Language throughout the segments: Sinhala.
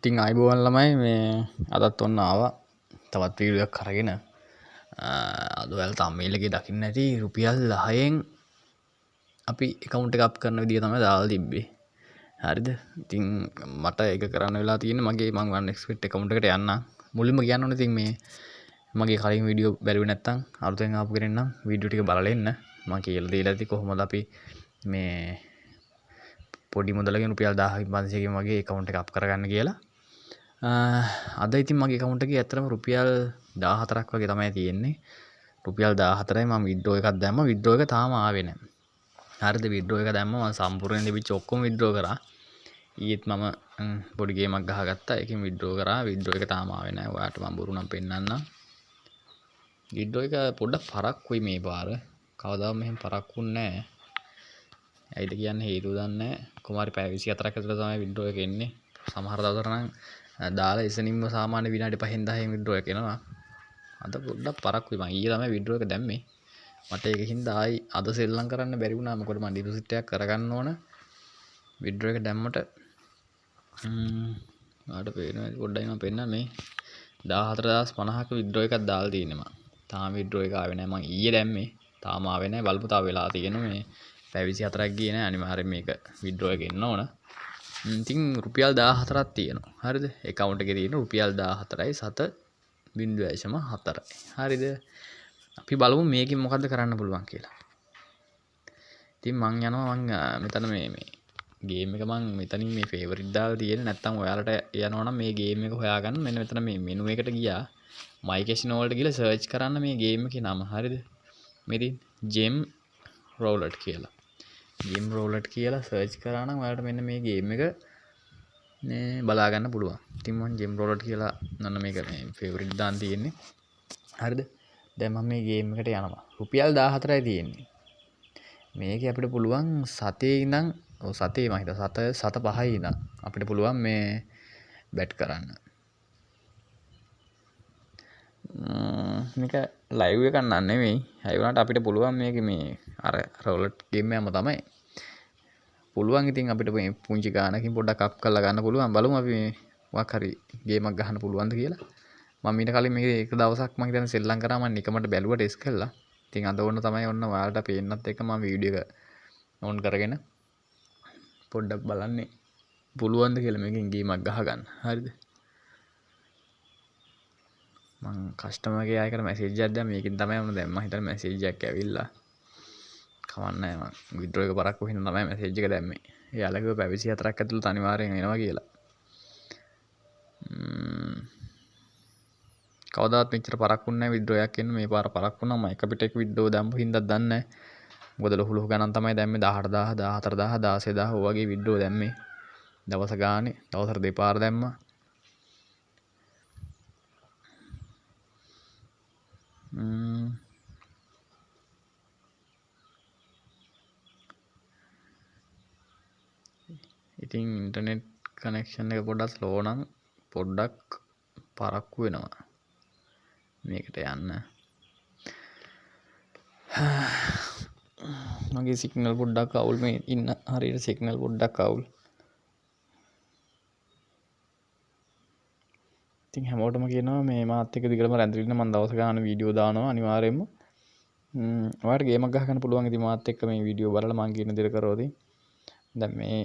ඉතින් අයිබෝවන් ළමයි මේ අදත් ඔන්න ආවා තවත් වීඩියෝ එකක් අරගෙන අද ඔයාලා තම්මේල් එකේ දකින්න ඇති රුපියල් 10න් අපි account එක අප් කරන විදිය තමයි දාලා තිබ්බේ. හරිද? ඉතින් මට ඒක කරන්න වෙලා තියෙන්නේ මගේ මම OneXBet account එකට යන්න. මුලින්ම කියන්න ඕනේ ඉතින් මේ මගේ කලින් වීඩියෝ බැලුවේ නැත්නම් අලුතෙන් ආපු කෙනෙක් නම් වීඩියෝ ටික බලලා එන්න. මම කියලා දීලා ඇති කොහොමද අපි මේ පොඩි මුදලකින් රුපියල් 1000කින් 500කින් වගේ account එක අප් කරගන්න කියලා. අද ඉතින් මගේ account එකේ ඇත්තටම රුපියල් 14ක් වගේ තමයි තියෙන්නේ. රුපියල් 14යි මම withdraw එකක් දැම්මා. withdraw එක තාම ආවේ නැහැ. හරිද? withdraw එක දැම්මා මම සම්පූර්ණයෙන් දෙවිච්ච ඔක්කොම withdraw කරා. ඊයේත් මම පොඩි ගේමක් ගහගත්තා. ඒකෙන් withdraw කරා. withdraw එක තාම ආවේ නැහැ. ඔයාලට මම බොරු නම් පෙන්නන්නම්. withdraw එක පොඩ්ඩක් පරක්කුයි මේ පාර. කවදාවත් මෙහෙම පරක්කුන්නේ නැහැ. ඇයිද කියන්නේ හේතුව දන්නේ නැහැ. කොහොම හරි පැය 24ක් ඇතුළත තමයි withdraw එක එන්නේ. සමහර දවසට නම් දාලා එසනින්ම සාමාන්‍ය විනාඩි 5න් 10න් withdraw එක එනවා. අද පොඩ්ඩක් පරක්කුයි මම ඊයේ තමයි withdraw එක දැම්මේ. මට ඒකින් ආයි අද සෙල්ලම් කරන්න බැරි වුණා. මොකද මම ඩිපොසිට් එකක් කරගන්න ඕන. withdraw එක දැම්මට ආට පේනවා පොඩ්ඩයි මම පෙන්නන්න මේ 14050ක withdraw එකක් දාලා තියෙන්නේ මම. තාම withdraw එක ආවේ නැහැ. මම ඊයේ දැම්මේ. තාම ආවේ නැහැ. බලමු තාම වෙලා තියෙනවා මේ පැය 24ක් ගියේ නැහැ. අනිවාර්යෙන් මේක withdraw එක එන්න ඕන. ඉතින් රුපියල් 14ක් තියෙනවා. හරිද? account එකේ තියෙන රුපියල් 14යි 7.4යි. හරිද? අපි බලමු මේකෙන් මොකද්ද කරන්න පුළුවන් කියලා. ඉතින් මං යනවා මෙතන මේ ගේම් එක මං මෙතනින් මේ ෆේවරිට් දාලා තියෙන්නේ නැත්තම් ඔයාලට යනවා නම් මේ ගේම් එක හොයාගන්න මෙන්න මෙතන මේ මෙනු එකට ගියා my casino වලට ගිහලා සර්ච් කරන්න මේ ගේම් එකේ නම. හරිද? මෙතන gem roulette කියලා. gem roulette කියලා සර්ච් කරා නම් ඔයාලට මෙන්න මේ ගේම් එක මේ බලා ගන්න පුළුවන්. ඉතින් මම gem roulette කියලා නන්න මේක මේ ෆේවරිට් දාන් තියෙන්නේ. හරිද? දැන් මම මේ ගේම් එකට යනවා. රුපියල් 14යි තියෙන්නේ. මේකේ අපිට පුළුවන් සතේ ඉඳන් සතේ මම හිතා 7.5යි ඉඳන් අපිට පුළුවන් මේ බැට් කරන්න. මේක ලයිව් එකක් නන් නෙමෙයි. ඒ වුණාට අපිට පුළුවන් මේක මේ අර රෝලට් ගේම් එකම තමයි. පුළුවන් ඉතින් අපිට මේ පුංචි ගානකින් පොඩ්ඩක් අප් කරලා ගන්න පුළුවන්. බලමු අපි මේ මොකක් හරි ගේමක් ගහන්න පුළුවන්ද කියලා. මම ඊට කලින් මේක එක දවසක් මම හිතන්නේ සෙල්ලම් කරා මම නිකමට බැලුවා ටෙස්ට් කරලා. ඉතින් අද ඕන තමයි ඔන්න ඔයාලට පේන්නත් එක මම වීඩියෝ එක ඔන් කරගෙන පොඩ්ඩක් බලන්නේ පුළුවන්ද කියලා මේකෙන් ගේමක් ගහගන්න. හරිද? මම කස්ටමර් ගේ අයකට මැසේජ් එකක් දැම්මා. මේකෙන් තමයි ඔන්න දැන් මම හිතන්නේ මැසේජ් එකක් ඇවිල්ලා. කවන්නේ මම විඩ්‍රෝ එක පරක්කු හින්දා තමයි මැසේජ් එක දැම්මේ. එයාලා කිව්වා පැය 24ක් ඇතුළත අනිවාර්යෙන් එනවා කියලා. කවදාවත් මෙච්චර පරක්කුන්නේ නැහැ විඩ්‍රෝ එකක් එන්න. මේ පාර පරක්කුණා මම එක පිට එක විඩ්‍රෝ දැම්පු හින්දා දන්නේ නැහැ. මොකද ලොහු ගණන් තමයි දැම්මේ 18000 14000 16000 ඔය වගේ විඩ්‍රෝ දැම්මේ. දවස ගානේ දවසට දෙපාර දැම්මා. ඉතින් ඉන්ටර්නෙට් කනෙක්ෂන් එක පොඩ්ඩක් ස්ලෝ නම් පොඩ්ඩක් පරක්කු වෙනවා මේකට යන්න. මගේ සිග්නල් පොඩ්ඩක් අවුල් මේ ඉන්න හරියට සිග්නල් පොඩ්ඩක් අවුල්. ඉතින් හැමෝටම කියනවා මේ මාත් එක්ක දිගටම රැඳෙන්න මම දවස් ගාන වීඩියෝ දානවා අනිවාර්යයෙන්ම. ඔයාලට ගේමක් ගහගන්න පුළුවන් ඉතින් මාත් එක්ක මේ වීඩියෝ බලලා මම කියන දේ කරොත්. දැන් මේ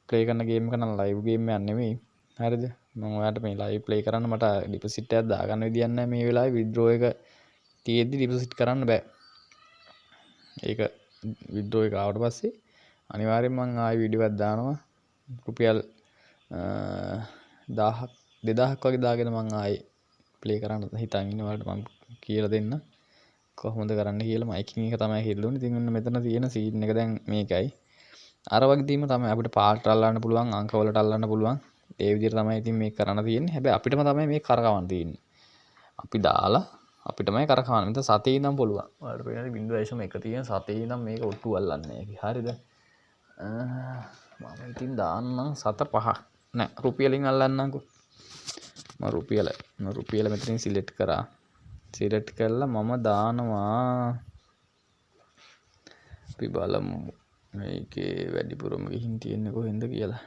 ප්ලේ කරන ගේම් එක නම් ලයිව් ගේම් එකක් නෙමෙයි. හරිද? මම ඔයාලට මේ ලයිව් ප්ලේ කරන්න මට ඩිපොසිට් එකක් දාගන්න විදියක් නැහැ මේ වෙලාවේ විත්ඩ්‍රෝ එක තියෙද්දි ඩිපොසිට් කරන්න බෑ. ඒක විත්ඩ්‍රෝ එක ආවට පස්සේ අනිවාර්යෙන් මම ආයෙ වීඩියෝ එකක් දානවා. රුපියල් 1000ක් 2000ක් වගේ දාගෙන මම ආයෙ ප්ලේ කරන්න හිතන් ඉන්න වලට මම කියලා දෙන්න කොහොමද කරන්න කියලා. මයිකින් එක තමයි කියලා දුන්නේ. ඉතින් මෙන්න මෙතන තියෙන සීන් එක දැන් මේකයි. අර වගේදීම තමයි අපිට පාට අල්ලන්න පුළුවන් අංක වලට අල්ලන්න පුළුවන්. ඒ විදිහට තමයි ඉතින් මේක කරන්න තියෙන්නේ. හැබැයි අපිටම තමයි මේක කරකවන්න තියෙන්නේ. අපි දාලා අපිටමයි කරකවන්න. මෙතන සතේ ඉඳන් පුළුවන්. ඔයාලට පේනවාද 0.1 තියෙන සතේ ඉඳන් මේක ඔට්ටු අල්ලන්නේ. හරිද? මම ඉතින් දාන්නම් 7.5 නෑ රුපියලින් අල්ලන්නම්කෝ. මම රුපියල මෙතනින් සිලෙක්ට් කරා. සිලෙක්ට් කරලා මම දානවා. අපි බලමු මේකේ වැඩිපුරම ගිහින් තියෙන්නේ කොහෙන්ද කියලා.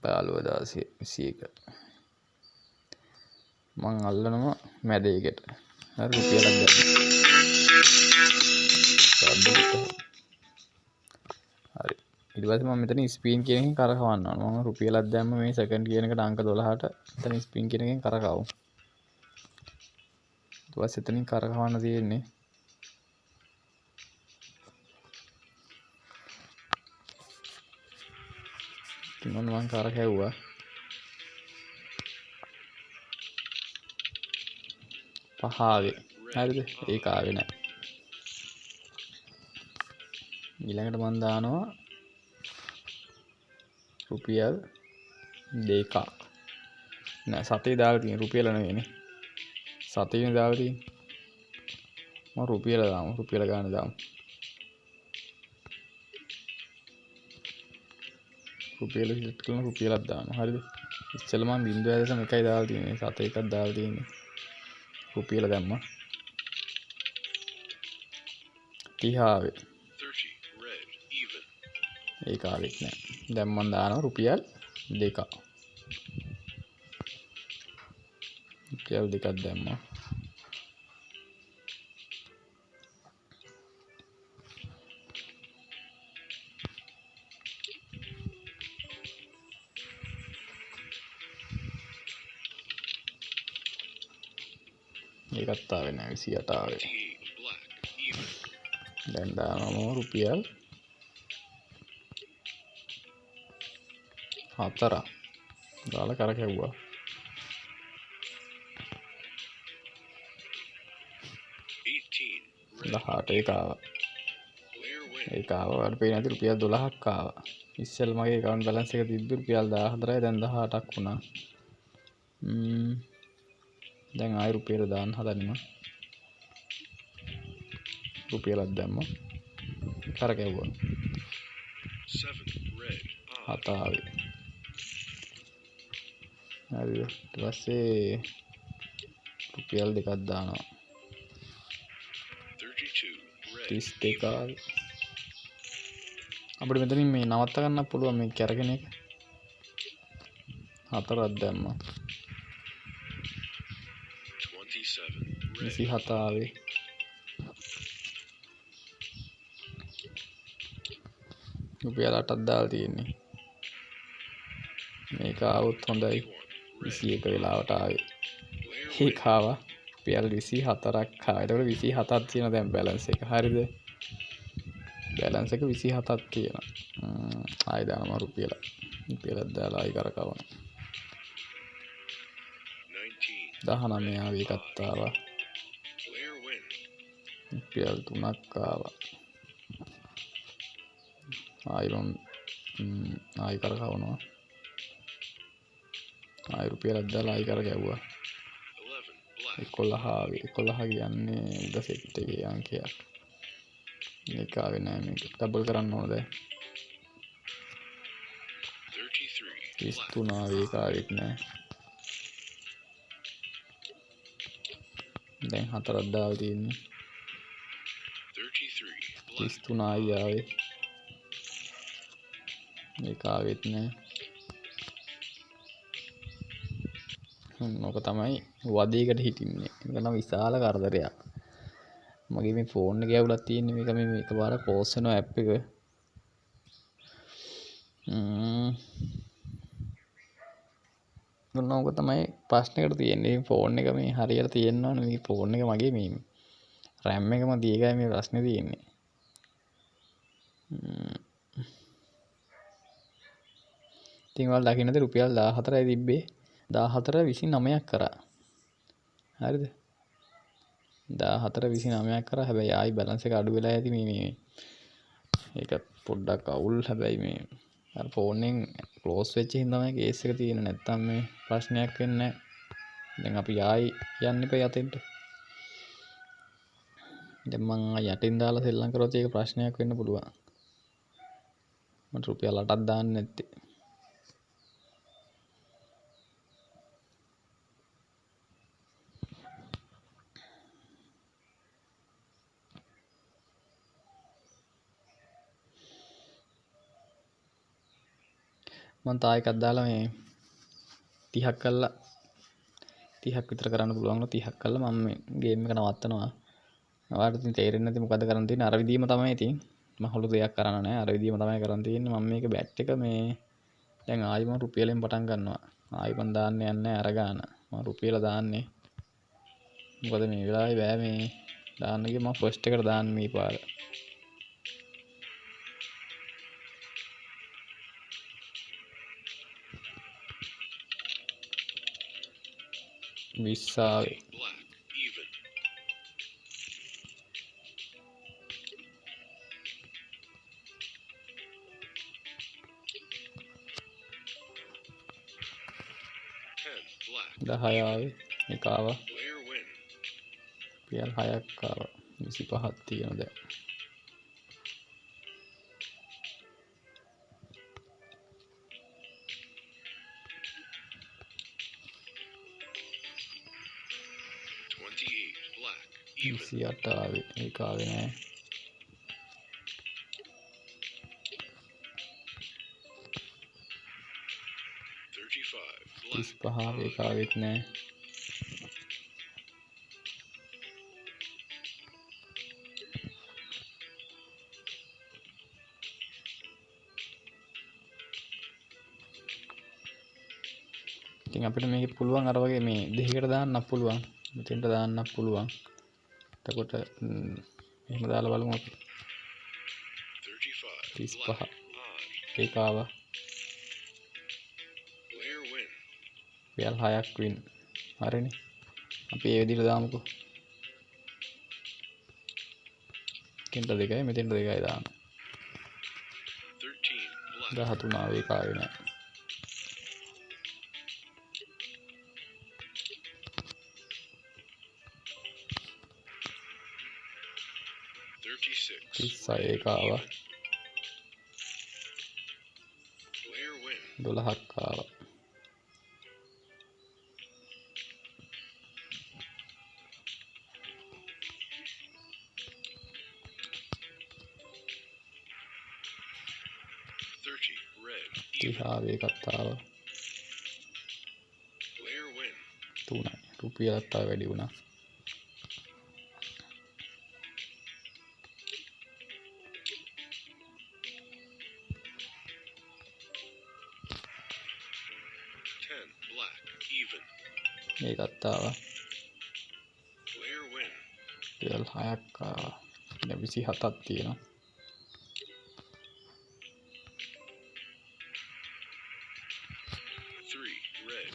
15,21 මං අල්ලනවා මැද එකට. හරි රුපියලක් ගන්න. හරි. ඊට පස්සේ මම මෙතන ස්පීන් කියන එකෙන් කරකවන්න ඕන. මම රුපියලක් දැම්ම මේ සෙකන්ඩ් කියන එකට අංක 12ට. එතන ස්පීන් කියන එකෙන් කරකවමු. ඊට පස්සේ එතනින් කරකවන්න තියෙන්නේ මොන මං කරකැව්වා. පහාවේ. හරිද? ඒක ආවේ නැහැ. ඊළඟට මම දානවා රුපියල් 2ක්. නෑ සතේ දාලා තියෙන රුපියල නෙවෙයිනේ. සතේනේ දාලා තියෙන්නේ. මම රුපියල දාමු. රුපියල ගන්න දාමු. රුපියල සිලෙක්ට් කරන රුපියලක් දානවා. හරිද? ඉස්සෙල්ලා මම 0.1යි දාලා තියෙන්නේ. සතේ එකක් දාලා තියෙන්නේ. රුපියල දැම්මා. 30 ආවේ. ඒක ආවෙත් නෑ. දැන් මම දානවා රුපියල් 2ක්. රුපියල් 2ක් දැම්මා. ඒකත් ආවේ නෑ 28 ආවේ. දැන් දානවා රුපියල් 4ක්. දාලා කරකැව්වා. 18 ඒක ආවා. ඒක ආවා. වල පේන ඇති රුපියල් 12ක් ආවා. ඉස්සෙල් මගේ account balance එක තිබ්බ රුපියල් 14යි දැන් 18ක් වුණා. දැන් ආයෙ රුපියල දාන්න හදනවා. රුපියලක් දැම්මා. කරකැව්වා. 7 ආවේ. හරිද? ඊට පස්සේ රුපියල් 2ක් දානවා. 32 ආවේ. අපිට මෙතනින් මේ නවත්ත ගන්න පුළුවන් මේ කරගෙන එක. 4ක් දැම්මා. 27 ආවේ. රුපියල් 8ක් දාලා තියෙන්නේ. මේක આવුත් හොඳයි. 21 වෙලාවට ආවේ. ඒක ආවා. රුපියල් 24ක් ආවා. එතකොට 27ක් තියෙනවා දැන් බැලන්ස් එක. හරිද? බැලන්ස් එක 27ක් තියෙනවා. ආයෙ දානවා රුපියල. රුපියලක් දාලා ආයෙ කරකවනවා. 19 ආවේ එකක් ආවා. රුපියල් 3ක් ආවා. ආයෙ ආයෙ කරකවනවා. ආයෙ රුපියලක් දාලා ආයෙ කරකැව්වා. 11 ආවේ. 11 කියන්නේ උඩ සෙට් එකේ අංකයක්. මේක ආවේ නෑ මේක. ඩබල් කරන්න ඕනද? 33 ආවේ ඒක ආවෙත් නෑ. දැන් 4ක් දාලා තියෙන්නේ. 33 ආයි ආවේ. මේක ආවෙත් නෑ. මොක තමයි වදයකට හිටින්නේ. මේක නම් විශාල කරදරයක්. මගේ මේ ෆෝන් එක ඇවුලක් තියෙන්නේ මේක මේ එකපාර ක්ලෝස් වෙනවා ඇප් එක. මොක තමයි ප්‍රශ්නයකට තියෙන්නේ. ෆෝන් එක මේ හරියට තියෙන්න ඕනේ. මේ ෆෝන් එක මගේ මේ RAM එකම දියගයි මේ ප්‍රශ්නේ තියෙන්නේ. ඉතින් ඔයාලා දකින්නද රුපියල් 14යි තිබ්බේ. 14.29ක් කරා. හරිද? 14.29ක් කරා. හැබැයි ආයි බැලන්ස් එක අඩු වෙලා ඇති මේ ඒක පොඩ්ඩක් අවුල්. හැබැයි මේ අර ෆෝන් එකෙන් ක්ලෝස් වෙච්ච හින්දා තමයි කේස් එක තියෙන්නේ. නැත්තම් මේ ප්‍රශ්නයක් වෙන්නේ නැහැ. දැන් අපි ආයි යන්න එපා යතෙන්ට. දැන් මං යටින් දාලා සෙල්ලම් කරොත් ඒක ප්‍රශ්නයක් වෙන්න පුළුවන්. මට රුපියල් 8ක් දාන්න නැත්තේ. මම තා එකක් දාලා මේ 30ක් කළා 30ක් විතර කරන්න පුළුවන් නෝ 30ක් කළා මම මේ ගේම් එක නවත්තනවා. ඔයාලට ඉතින් තේරෙන්නේ නැති මොකද කරන්න තියෙන්නේ අර විදිහම තමයි ඉතින් මම හොළු දෙයක් කරන්න නැහැ අර විදිහම තමයි කරන්න තියෙන්නේ මම මේක බැට් එක මේ දැන් ආයි මම රුපියලෙන් පටන් ගන්නවා ආයි මම දාන්න යන්නේ අර ගාන මම රුපියල දාන්නේ මොකද මේ වෙලාවේ බෑ මේ දාන්න ගිය මම ෆස්ට් එකට දාන්න මේ පාර විස්සාවේ දහයාවේ එක ආවා රුපියල් 6ක් ආවා 25ක් තියෙනවා දැන් විසිඅට ආවේ ඒක ආවේ නෑ 35 ආවේ ඒක ආවෙත් නෑ ඉතින් අපිට මේක පුළුවන් අර වගේ මේ දෙකකට දාන්නත් පුළුවන් මෙතෙන්ට දාන්නත් පුළුවන් එතකොට එහෙම දාලා බලමු අපි 35 ඒක ආවා රුපියල් 6ක් වින් හරිනේ අපි ඒ විදිහට දාමුකෝ මෙතෙන්ට දෙකයි දාන්න 13 ආවේ ඒක ආවේ නෑ 36 ඒක ආවා 12ක් ආවා 30 ආවේ එකත් ආවා 3යි රුපියලත් ආව වැඩි වුණා 10 ඒකත් ආවා රුපියල් 6ක් ආවා දැන් 27ක් තියෙනවා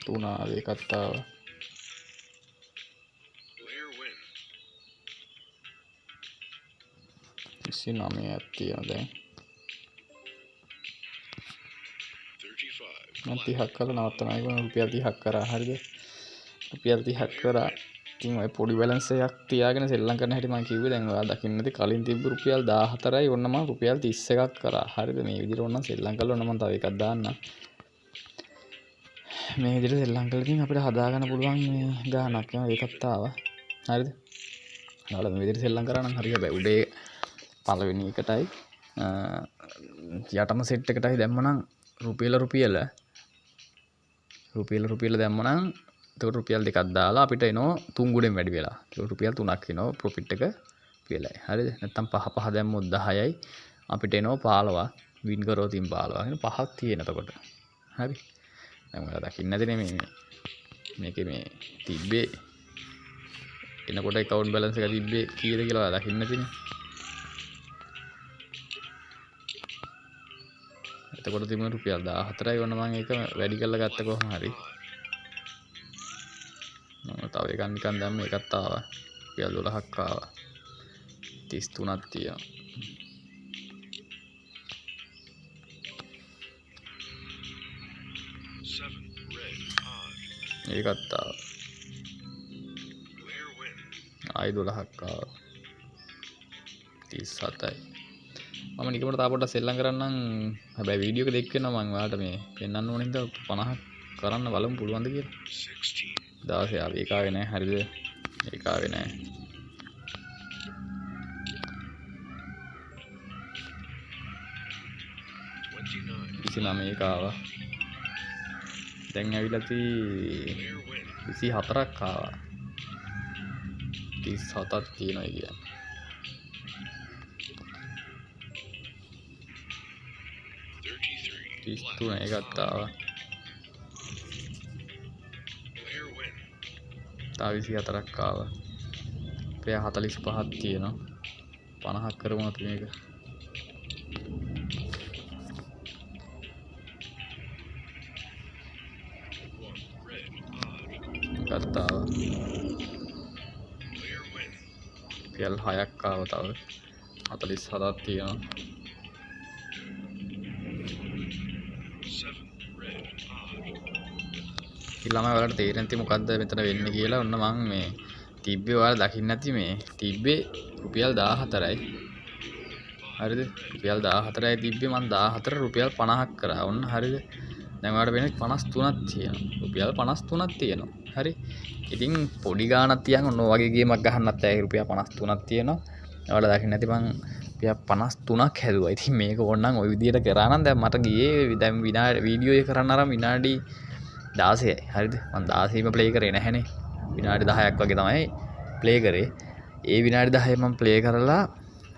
3 ආවේ ඒකත් ආවා 29ක් තියෙනවා දැන් මම 30ක් කරලා නවත්තනවා ඒක රුපියල් 30ක් කරා හරිද රුපියල් 30ක් කරා ඉතින් ඔය පොඩි බැලන්ස් එකක් තියාගෙන සෙල්ලම් කරන හැටි මම කිව්වේ දැන් ඔයා දකින්න ඇති කලින් තිබ්බ රුපියල් 14යි ඔන්න මම රුපියල් 31ක් කරා හරිද මේ විදිහට ඕනනම් සෙල්ලම් කරලා ඔන්න මම තව එකක් දාන්නම් මේ විදිහට සෙල්ලම් කරලා ඉතින් අපිට හදාගන්න පුළුවන් මේ ගානක් යනවා ඒකත් ආවා හරිද ඔයාලා මේ විදිහට සෙල්ලම් කරා නම් හරි හැබැයි උඩේ පළවෙනි එකටයි යටම සෙට් එකටයි දැම්මනම් රුපියල දැම්මනම් එතකොට රුපියල් 2ක් දාලා අපිට එනවා 3 ගුණෙන් වැඩි වෙලා. ඒක රුපියල් 3ක් එනවා ප්‍රොෆිට් එක රුපියලයි. හරිද? නැත්තම් 5 දැම්මොත් 10යි. අපිට එනවා 15ක්. වින් කරොත් 15ක්. එහෙනම් 5ක් තියෙන එතකොට. හරි. දැන් ඔයාලා දකින්න නැතිනේ මේකේ මේ තිබ්බේ එනකොට account balance එක තිබ්බේ කීයද කියලා ඔයාලා දකින්න නැතිනේ. එතකොට තිබුණ රුපියල් 14යි වුණ මම ඒක වැඩි කරලා ගත්ත කොහොම හරි. මම තව එකක් නිකන් දැම්ම එකත් ආවා. රුපියල් 12ක් ආවා. 33ක් තියෙනවා. ඒකත් ආවා. ආයි 12ක් ආවා. 37යි. මම නිකමට තා පොඩ්ඩක් සෙල්ලම් කරන්නම්. හැබැයි වීඩියෝ එක දෙක්කනවා මම ඔයාලට මේ පෙන්වන්න ඕනේ හින්දා 50ක් කරන්න බලමු පුළුවන්ද කියලා. 16 ආවේ ඒක ආවේ නැහැ හරිද? ඒක ආවේ නැහැ. 29 ඒක ආවා. දැන් ඇවිල්ලා 24ක් ආවා. 37ක් තියෙනවා කියන්නේ. 33 එකක් ආවා. තව 24ක් ආවා. රුපියල් 45ක් තියෙනවා. 50ක් කරමු අපි මේක. ගත්තා. රුපියල් 6ක් ආවා තව. 47ක් තියෙනවා. ඊළඟ වලට තේරෙන්නේ නැති මොකද්ද මෙතන වෙන්නේ කියලා ඔන්න මම මේ තිබ්බේ ඔයාලා දකින්න නැති මේ තිබ්බේ රුපියල් 14යි. හරිද? රුපියල් 14යි තිබ්බේ මම 14 රුපියල් 50ක් කරා. ඔන්න හරිද? දැන් ඔයාලට වෙන්නේ 53ක් තියෙනවා. රුපියල් 53ක් තියෙනවා. හරි. ඉතින් පොඩි ගාණක් තියන් ඔන්න ඔය වගේ ගේමක් ගහන්නත් ඇයි රුපියල් 53ක් තියෙනවා. ඔයාලා දකින්න නැති මං රුපියල් 53ක් හැදුවා. ඉතින් මේක ඕනනම් ওই විදියට කරා නම් දැන් මට ගියේ දැන් වීඩියෝ එක කරන්න අරන් විනාඩි 16යි. හරිද? මම 16ම ප්ලේ කරේ නැහැනේ. විනාඩි 10ක් වගේ තමයි ප්ලේ කරේ. ඒ විනාඩි 10 මම ප්ලේ කරලා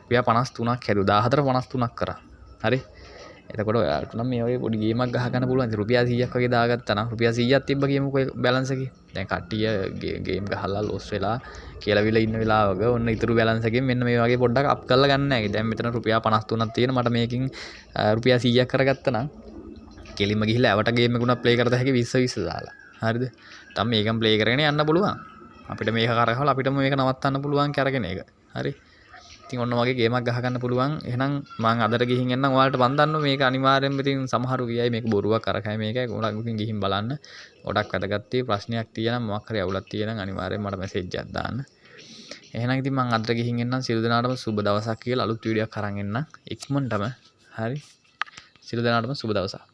රුපියල් 53ක් හැදුවා. 14 53ක් කරා. හරි? එතකොට ඔයාලට නම් මේ වගේ පොඩි ගේමක් ගහ ගන්න පුළුවන්. ඉතින් රුපියල් 100ක් වගේ දාගත්තා නම් රුපියල් 100ක් තිබ්බ කියමුකෝ බැලන්ස් එකේ. දැන් කට්ටිය ගේම් ගහලා ලොස් වෙලා කියලා ඉන්න වෙලාවක ඔන්න ඉතුරු බැලන්ස් එකෙන් මෙන්න මේ වගේ පොඩ්ඩක් අප් කරලා ගන්න නැහැ. දැන් මෙතන රුපියල් 53ක් තියෙන මට මේකෙන් රුපියල් 100ක් කරගත්තා නම් කෙලින්ම ගිහිල්ලා ඇවට ගේම් එකක් ප්ලේ කරත හැකි 20 දාලා. හරිද? දැන් මේකම ප්ලේ කරගෙන යන්න පුළුවන්. අපිට මේක කරහවල අපිටම මේක නවත්තන්න පුළුවන් කරගෙන එක. හරි? ඉතින් ඔන්න වගේ ගේමක් ගහ ගන්න පුළුවන්. එහෙනම් මම අදට ගිහින් එන්නම්. ඔයාලට මන් දන්නවා මේක අනිවාර්යෙන්ම ඉතින් සමහරු කියයි මේක බොරුවක් කරකයි මේකයි. ඔයාලා ගිහින් බලන්න. ගොඩක් වැදගත් ප්‍රශ්නයක් තියෙනවා. මොකක් හරි අවුලක් තියෙනවා අනිවාර්යෙන්ම මට මැසේජ් එකක් දාන්න. එහෙනම් ඉතින් මම අදට ගිහින් එන්නම්. සියලු දෙනාටම සුබ දවසක් කියලා අලුත් වීඩියෝයක් අරන් එන්නම්. ඉක්මනටම. හරි? සියලු දෙනාටම සුබ දවසක්.